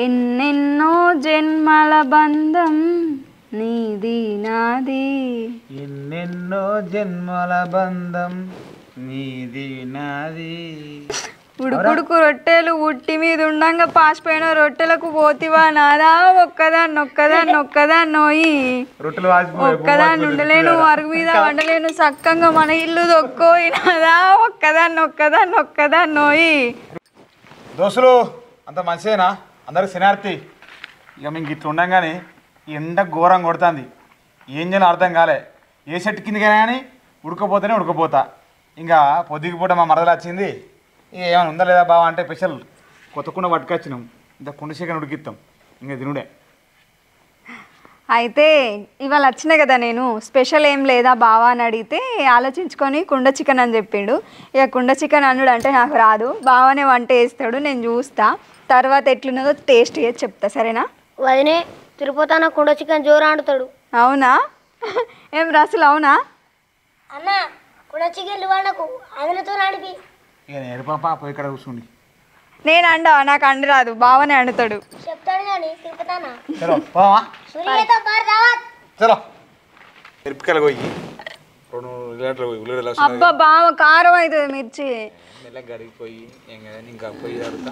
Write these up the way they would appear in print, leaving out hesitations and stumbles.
ఎన్నెన్నో జన్మల బంధం నీది నాది. ఎన్నెన్నో జన్మల బంధం నీది నాది. ఉడుకుడుకు రొట్టెలు ఉట్టి మీద ఉండంగా పాసిపోయిన రొట్టెలకు పోతివా నాదా. ఒక్కదాన్ని నోయి ఒక్కదాన్ని ఉండలేను, అరుగు మీద వండలేను, చక్కగా మన ఇల్లు దొక్కోయి నాదా. ఒక్కదాన్ని నోయి. దోస్తులు అంత మంచిదేనా? అందరికి శనార్థి. ఇక మీకు ఇట్లా ఉండగానే ఎండ ఘోరం కొడుతుంది. ఏం చేయాలో అర్థం కాలే. ఏ చెట్టు కిందకి కానీ ఉడకపోతా. ఇంకా పొద్దుకి పూట మా మరదలు వచ్చింది. ఇక ఏమైనా ఉందా లేదా బావా అంటే స్పెషల్ కొత్త కుండ పట్టుకొచ్చినాం. ఇంత కుండ చికెన్ ఉడికిస్తాం. ఇంకా తినుడే. అయితే ఇవాళ వచ్చినాయి కదా, నేను స్పెషల్ ఏం లేదా బావా అని అడిగితే ఆలోచించుకొని కుండ చికెన్ అని చెప్పిండు. ఇక కుండ చికెన్ అన్నాడు అంటే నాకు రాదు, బావానే వంట వేస్తాడు, నేను చూస్తా. తర్వాత ఎట్లున్నదో టేస్ట్ చేసి చెప్తా, సరేనా? వదినే తిరుపతి కుండ చికెన్ జోరు ఆడుతాడు. అవునా? ఏం రాసులు అవునా? అన్న కుండ చికెన్ వాళ్ళకు అదనతో నడిపి ఇక నేరు పాప పోయి ఇక్కడ కూర్చోండి. నేను అండా, నాకు అండి రాదు, బావనే అండుతాడు. చెప్తాడు కానీ తిరుపతి చలో బావా, చలో మిరపకాయలు పోయి 2 లీటర్లు ఉల్లిగడ్డలు అబ్బా బావ కారం అవుతుంది మిర్చి. మెల్లగా గడిగిపోయి ఏం కదండి. ఇంకా పొయ్యి తడుతా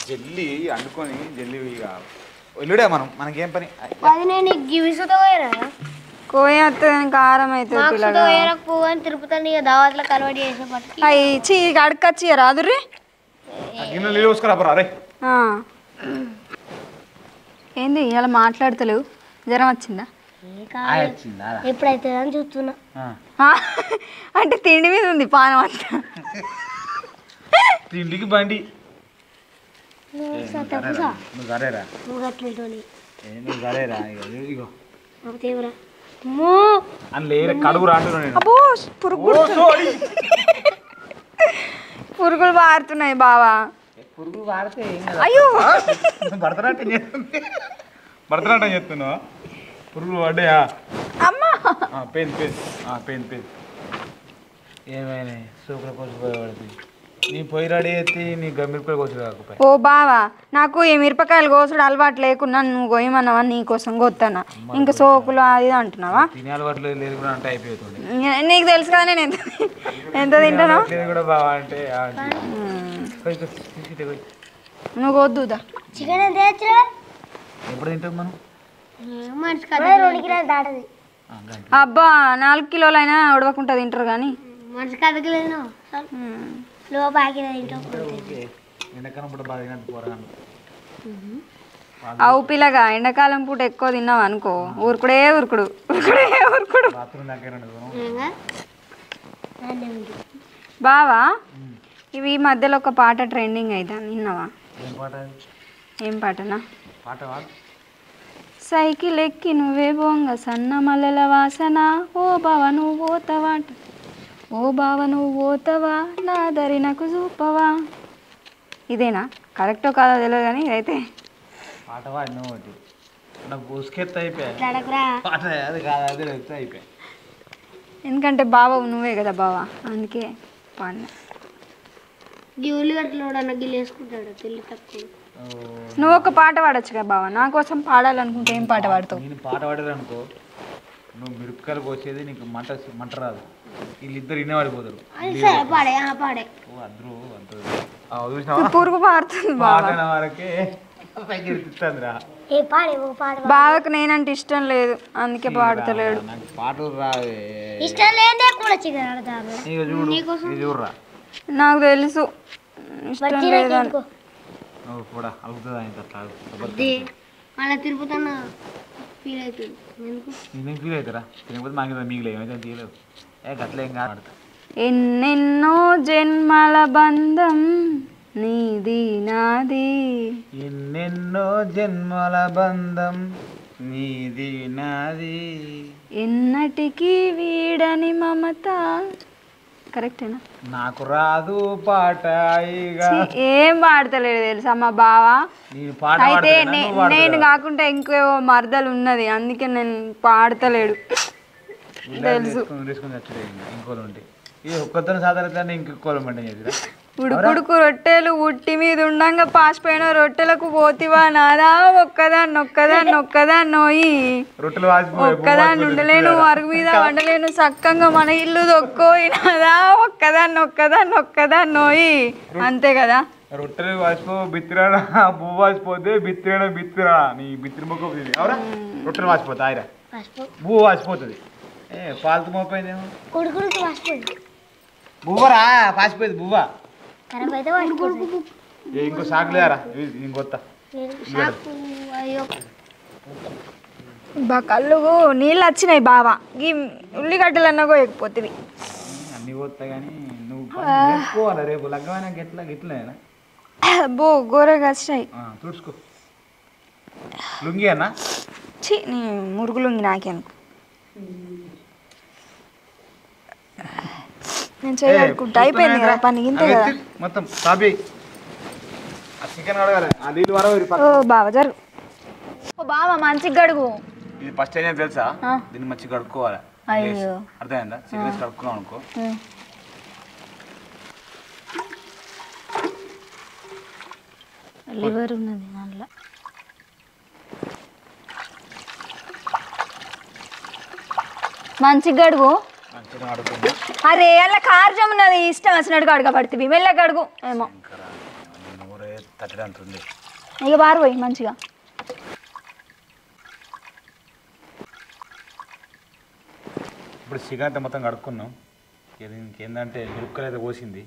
జల్లి అండుకొని జల్లి ఇక ఉల్లిడే మనకేం పని. వదినే నీకు గివిసుతో పోయారా? కోయత్తది కారం అవుతుంది. తిరుపతి దావత్లో కలవడి చేసేపటికి ఇచ్చి అడకచ్చి రాదుర్రీ. గిన్నె నీళ్ళు పోసుకురా రే. ఏంది ఇలా మాట్లాడతలేవు? జ్వరం వచ్చిందా? ఎప్పుడైతే అని చూస్తున్నా. అంటే తిండి మీద ఉంది పానం అంతా. తిండికి బండి పురుగులు పారుతున్నాయి బావా. పురుగులు పారితే అయ్యో భరతనాట్యం చెప్తున్నావా? పురుగులు పడ్డాయా? అమ్మా పెయిన్ ఏమైనా సూకుల కోసం పోయబడుతుంది. నీ పొయ్యి రెడీ ఎత్తి నీ మిరపకాయలు కోసుడు కాకపోయి. ఓ బావా, నాకు ఈ మిరపకాయలు కోసుడు అలవాటు లేకున్నా నువ్వు కోయమన్నావా, నీ కోసం కొత్తానా? ఇంకా సోకులు అది అంటున్నావా? తినే అలవాటు లేదు కూడా అంటే అయిపోతుంది. నీకు తెలుసు కదా నేను ఎంత తింటాను కూడా బావా అంటే. నువ్వు వద్దుదా చికెన్ ఎప్పుడు తింటాం మనం? అబ్బా 4 కిలోలు అయినా ఉడవకుండా తింటారు కానీ మనిషి కదగలేదు. ఎండాకాలం పూట బాగా తినట్టు పోరా. అవు పిల్లగా ఎండాకాలం పూట ఎక్కువ తిన్నావు అనుకో ఉరుకుడు. బాత్రూమ్ దగ్గర బావా, ఇవి ఈ మధ్యలో ఒక పాట ట్రెండింగ్ అవుతా విన్నావా? ఏం పాటనా? సైకిల్ ఎక్కి నువ్వే బొంగ సన్న మల్లెల వాసన, ఓ బావ నువ్వు పోతావా నా దరి నాకు చూపవా. ఇదేనా? కరెక్టో కాదో తెలియదు కానీ ఇదైతే పాట పాడిన ఒకటి నాకు బుసుకెత్త అయిపోయాయి. ఎందుకంటే బావ నువ్వే కదా బావా, అందుకే పాడిన. నువ్వు ఒక పాట పాడొచ్చు కదా బావా, నా కోసం పాడాలనుకుంటే ఏం పాట పాడతావు? నేను పాట పాడేదనుకో, నువ్వు మిరపకాయలు కోసేది నీకు మంట రాదు, వీళ్ళిద్దరు ఇన్నే పడిపోతారు. పురుగు పారుతుంది వరకే బావకు నేనంటే ఇష్టం లేదు, అందుకే పాడతలేడు. పాటలు చూడరా, నాకు తెలుసు ఇష్టం లేదని. ఎన్నెన్నో జన్మల బంధం నీది నాది. ఎన్నెన్నో జన్మల బంధం నీది నాది. ఎన్నటికీ వీడని మమత. కరెక్టేనా? నాకు రాదు పాట, ఏం పాడతలేడు తెలుసా మా బావా. అయితే నేను కాకుండా ఇంకో మరదలు ఉన్నది, అందుకే నేను పాడతలేడు తెలుసు. ఇంకోలు ఉంటాయి, ఇది ఒక్కతో సాధారణ ఇంకోలు మంటే ఉడుకుడుకు రొట్టెలు ఉట్టి మీద ఉండంగా పాసిపోయిన రొట్టెలకు పోతివా నాదా ఒక్కదాన్ని నోయి రొట్టెలు వాసిపోయి ఒక్కదాన్ని ఉండలేను అరుగు మీద వండలేను సక్కంగా మన ఇల్లు దొక్కోయినాదా ఒక్కదాన్ని నోయి అంతే కదా. రొట్టెలు వాసిపో బిత్తిరాడా పువ్వు వాసిపోతే బిత్తిరా నీ బిత్తిరి మొక్క అవురా రొట్టెలు వాసిపోతా ఆయరా పువ్వు వాసిపోతుంది పాలతు మోపోయిందేమో కొడుకుడికి వాసిపోయింది బువ్వరా పాసిపోయింది బువ్వ ఖరాబ్ అయితే వాసిపోతుంది. ఇంకో సాకు లేరా ఇంకొత్త అయ్యో బా కళ్ళు నీళ్ళు వచ్చినాయి బావా ఈ ఉల్లిగడ్డలు అన్నా కోయకపోతుంది. అన్ని పోతా కానీ నువ్వు నేర్చుకోవాలి రేపు లగ్గమైన గిట్లనేనా బో ఘోరగా వచ్చినాయి. తుడుచుకో లుంగి అన్నా ఛీ నీ మురుగు లుంగి నాకే అనుకో నేను చేయనుకుంటా అయిపోయింది కదా పని ఇంతే కదా. మొత్తం కాపీ చికెన్ కడగాలి ఆ నీళ్ళు వరకు ఓ బావ జరుగు ఓ బావ మంచిగా గడుగు. ఇది ఫస్ట్ అయినా తెలుసా దీన్ని మంచిగా కడుక్కోవాలి. అయ్యో అర్థమైందా చికెన్ కడుక్కున్నాం అనుకో లివర్ ఉన్నది దాంట్లో. మంచిగా గడుగు. మంచిగా కడుక్కున్నా అరే అలా కార్జం ఉన్నది ఇష్టం వచ్చినట్టు గడుగ పడుతుంది మెల్ల గడుగు ఏమో నూరే తట్టడంటుంది ఇక బారిపోయి మంచిగా. ఇప్పుడు చికెన్ అయితే మొత్తం కడుక్కున్నాం. ఇంకేందంటే మిరపకాయలు అయితే కోసింది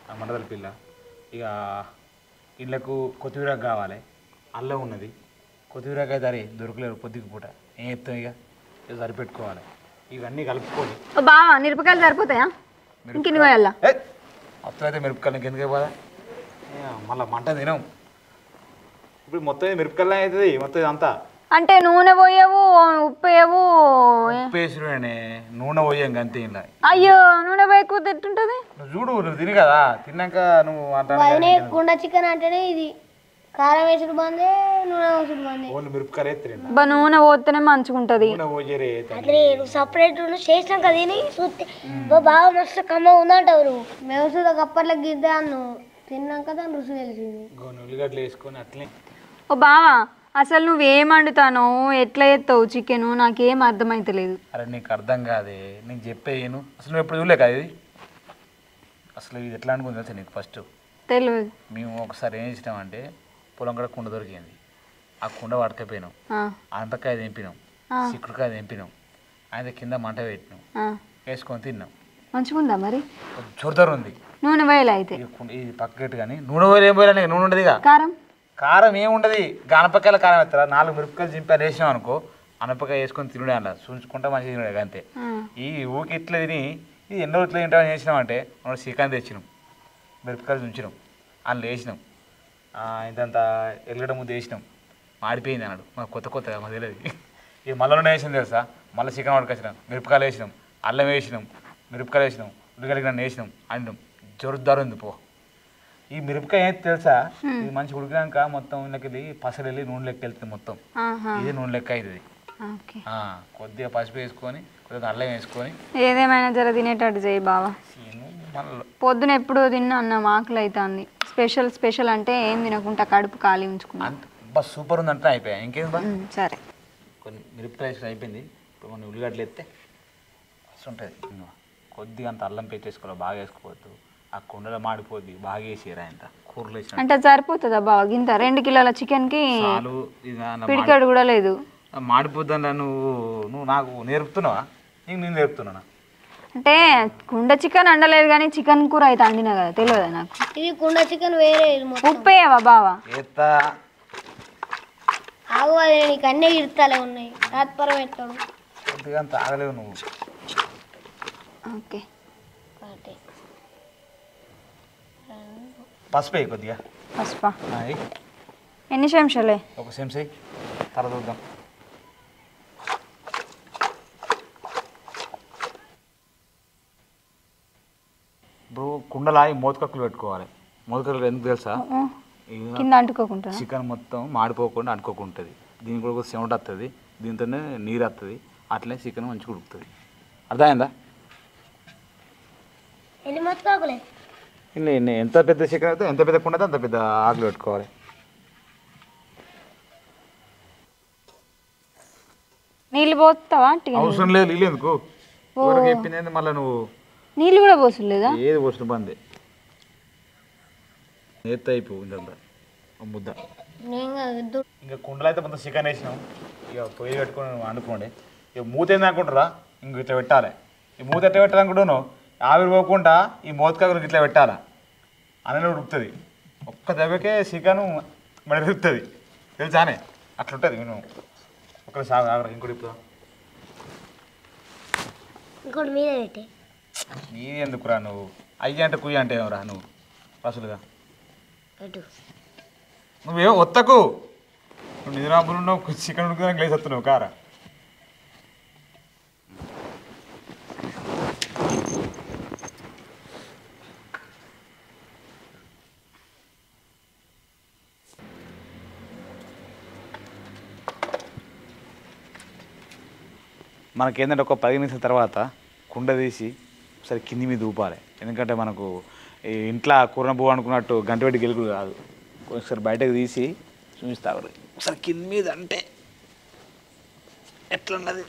ఆ మండదల పిల్ల. ఇక ఇళ్ళకు కొత్తిమీర కావాలి అల్లం ఉన్నది కొత్తిమీరకాయ దరి దొరకలేరు పొద్దుకి పూట ఏం చెప్తాం ఇక సరిపెట్టుకోవాలి. ఇవన్నీ కలుపుకొని బావా మిరపకాయలు సరిపోతాయా ఇంకిన్ని పోయాలా మొత్తం అయితే మిరపకాయలు ఇంకెందుకు పోదా మళ్ళీ మంట తినం. ఇప్పుడు మొత్తం మిరపకాయలు అవుతుంది మొత్తం ఇదంతా అంటే నూనె పోయేవు ఉప్పు వేయవు ఉప్పేసుడే నూనె పోయాం అంతే ఇలా. అయ్యో నూనె పోయకపోతే ఎట్టుంటది. నువ్వు చూడు నువ్వు తిని కదా తిన్నాక నువ్వు వదినే కుండ చికెన్ అంటేనే ఇది కారం వేసుడు బందే నూనె వేసుడు బందే ఓన్లీ మిరపకాయలు ఎత్తిరిందా బా నూనె పోతేనే మంచిగా ఉంటది. నూనె పోయరే అట్లే సపరేట్ చేసినాం కదా తిని చూస్తే బాగా మస్తు కమ్మ ఉందంటావు నువ్వు. మేము చూడ గప్పట్ల గిద్దా అన్ను తిన్నాక దాని రుచి తెలిసింది. ఉల్లిగడ్డలు వేసుకొని అట్లనే. ఓ బావా అసలు నువ్వేం వండుతానో ఎట్లా ఎత్తావు చికెన్ నాకేం అర్థమైతలేదు. అరే నీకు అర్థం కాదే నీకు చెప్పేయను అసలు నువ్వు ఎప్పుడు చూడలే కదా ఇది అసలు ఇది ఎట్లా అనుకుంది తెలుసా నీకు ఫస్ట్ తెలియదు. మేము ఒకసారి ఏం చేసినామంటే పొలం కూడా కుండ దొరికింది ఆ కుండ పడకపోయినాం అనపకాయ తెంపినాం చిక్కుడుకాయ తెంపినాం ఆయన కింద మంట పెట్టినాం వేసుకొని తిన్నాం. మంచిగా ఉందా మరి చూడతారు ఉంది నూనె వేయాలి అయితే ఇది పక్కకెట్టు కానీ నూనె పోయలు ఏం పోయాలి నూనె ఉండదు ఇక కారం కారం ఏముండదు అనపకాయల కారం వేస్తారా 4 మిరపకాయలు చింపారు వేసినాం అనుకో అనపకాయ వేసుకొని తినడే అలా చూసుకుంటా మంచిగా తినడే అంతే. ఈ ఊకి ఇట్లా తిని ఇది ఎన్నో ఇట్లా తింటామని చేసినామంటే మనం చికెన్ తెచ్చినాం మిరపకాయలు ఉంచినాం అందులో వేసినాం ఇదంతా ఎల్లుగడ్డ ముద్ద వేసినాం మాడిపోయింది అన్నాడు మాకు కొత్తగా మాకు తెలియదు. ఇక మళ్ళీ వేసినాం తెలుసా మళ్ళీ చికెన్ పట్టుకొచ్చినాం మిరపకాయలు వేసినాం అల్లం వేసినాం మిరపకాయలు వేసినాం ఉల్లిగడ్డ నన్ను వేసినాం అండినాం జోరుదారు ఉంది పో. ఈ మిరపకాయ ఏంటి తెలుసా ఇది మంచి ఉడికినాక మొత్తం ఇళ్ళకి పసలు వెళ్ళి నూనె లెక్క వెళ్తుంది మొత్తం ఇది నూనె లెక్క అవుతుంది. కొద్దిగా పసుపు వేసుకొని కొద్దిగా అల్లం వేసుకొని ఏదేమైనా జర తినేటట్టు చేయి బావా. పొద్దున ఎప్పుడు తిన్నా అన్న ఆకలి అవుతుంది. స్పెషల్ అంటే ఏం తినకుండా కడుపు ఖాళీ ఉంచుకున్నా బస్ సూపర్ ఉందంటే అయిపోయా ఇంకేం బా. సరే కొన్ని మిరపకాయ వేసుకుని అయిపోయింది ఇప్పుడు కొన్ని ఉల్లిగడ్డలు ఎత్తే ఫస్ట్ ఉంటుంది కొద్దిగా అంత అల్లం పెట్టేసుకోవాలి బాగా వేసుకోవద్దు ఆ కుండలో మాడిపోద్ది బాగా వేసిరా ఇంత కూరలు వేసిన అంటే సరిపోతుందా బావా గింత 2 కిలోల చికెన్కి పిడికాడు కూడా లేదు మాడిపోద్దా నువ్వు నాకు నేర్పుతున్నావా నేను నేర్పుతున్నా అంటే కుండ చికెన్ అండలేదు కానీ చికెన్ కూర అయితే అండినా కదా తెలియదా నాకు. ఇది కుండ చికెన్ వేరే ఉప్పు వేయవా బావా ఎత్తా ఆగు అది నీకు అన్నీ ఇడతాలే ఉన్నాయి తాత్పరం ఎత్తాడు కొద్దిగా అంత ఆగలేవు నువ్వు. ఓకే పసుపు వేయి కొద్దిగా పసుపా ఎన్ని చెంచాలే ఒక చెంచా తర్వాత చూద్దాం. ఇప్పుడు కుండలా ఈ మోతకక్కులు పెట్టుకోవాలి. మోతకక్కులు ఎందుకు తెలుసా కింద అంటుకోకుండా చికెన్ మొత్తం మాడిపోకుండా అంటుకోకుంటుంది దీనికి కూడా సెమట వస్తుంది దీంతోనే నీరు వస్తుంది అట్లనే చికెన్ మంచిగా ఉడుకుతుంది. అర్థమైందా? ఎన్ని మొత్తాకులే ఎంత పెద్ద చికెన్ అయితే ఎంత పెద్ద కుండ అయితే అంత పెద్ద ఆకులు పెట్టుకోవాలి. నీళ్ళు పోతావా? అవసరం లేదు, నీళ్ళు ఎందుకు? ఎవరికి చెప్పింది మళ్ళీ నువ్వు? నీళ్ళు కూడా పోసలేదా? ఏది పోసిన బందే ఎత్త అయిపో ముద్ద. ఇంకా కుండలు అయితే మొత్తం చికెన్ వేసినాం. ఇక పొయ్యి పెట్టుకుని వండుకోండి. ఇక మూత ఏంది అనుకుంటారా? ఇంక ఇట్లా పెట్టాలి. ఈ మూత ఎట్లా పెట్టాలనుకుంటాను, ఆవిరి పోకుండా ఈ మోతకాకులు ఇట్లా పెట్టాలా, అన్నీ ఉడుకుతుంది. ఒక్క దెబ్బకే చికెన్ మడిరుతుంది తెలుసానే, అట్లా ఉంటుంది. నేను ఒకరి సాగు ఆగరా, ఇంకోటి ఇప్పుడు ఇంకోటి మీదే పెట్టి నీ ఎందుకురా నువ్వు? అయ్యి అంటే కుయ్యి అంటే ఏమరా నువ్వు అసలుగా? నువ్వేమో ఒత్తకు, నువ్వు నిద్రాపులు ఉన్నావు, చికెన్ ఉడుకుదానికి లేచి వస్తున్నావు కారా. మనకేంటంటే ఒక 10 నిమిషాల తర్వాత కుండ తీసి ఒకసారి కింది మీద ఊపాలి. ఎందుకంటే మనకు ఈ ఇంట్లో కూరన పువ్వు అనుకున్నట్టు గంట పెట్టి గెలుకులు కాదు. ఒకసారి బయటకు తీసి చూపిస్తావు ఒకసారి కింది మీద అంటే ఎట్లున్నది.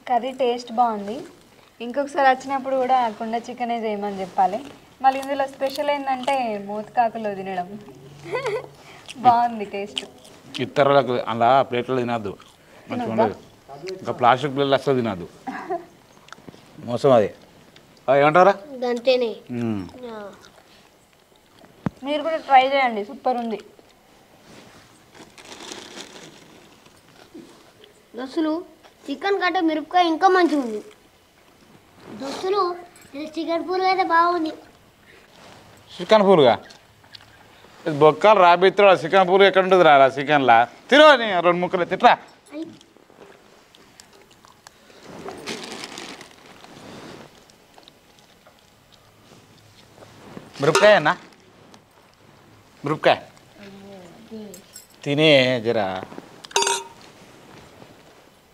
కర్రీ టేస్ట్ బాగుంది. ఇంకొకసారి వచ్చినప్పుడు కూడా కుండ చికెనే చేయమని చెప్పాలి. మళ్ళీ ఇందులో స్పెషల్ ఏంటంటే మూతకాకులో తినడం. బాగుంది టేస్ట్. ఇతరులకు అలా ప్లేట్లో తినద్దు, మంచిగా ఉండదు. ఇంకా ప్లాస్టిక్ ప్లేట్లు అసలు తినద్దు, మోసం అది. ఏమంటారా? అంతేనే. మీరు కూడా ట్రై చేయండి, సూపర్ ఉంది. దోస్తులు చికెన్ కంటే మిరపకాయ ఇంకా మంచిగా ఉంది. దోస్తులు చికెన్ పూలు అయితే బాగుంది. చికెన్ పూలుగా బొక్కలు రాబిత్తురా. చికెన్ పూలు ఎక్కడ ఉంటుంది రా చికెన్లా? తిరో నీ 2 ముక్కలు తిట్రా. మిరపకాయ అన్నా, మిరపకాయ తినే జరా.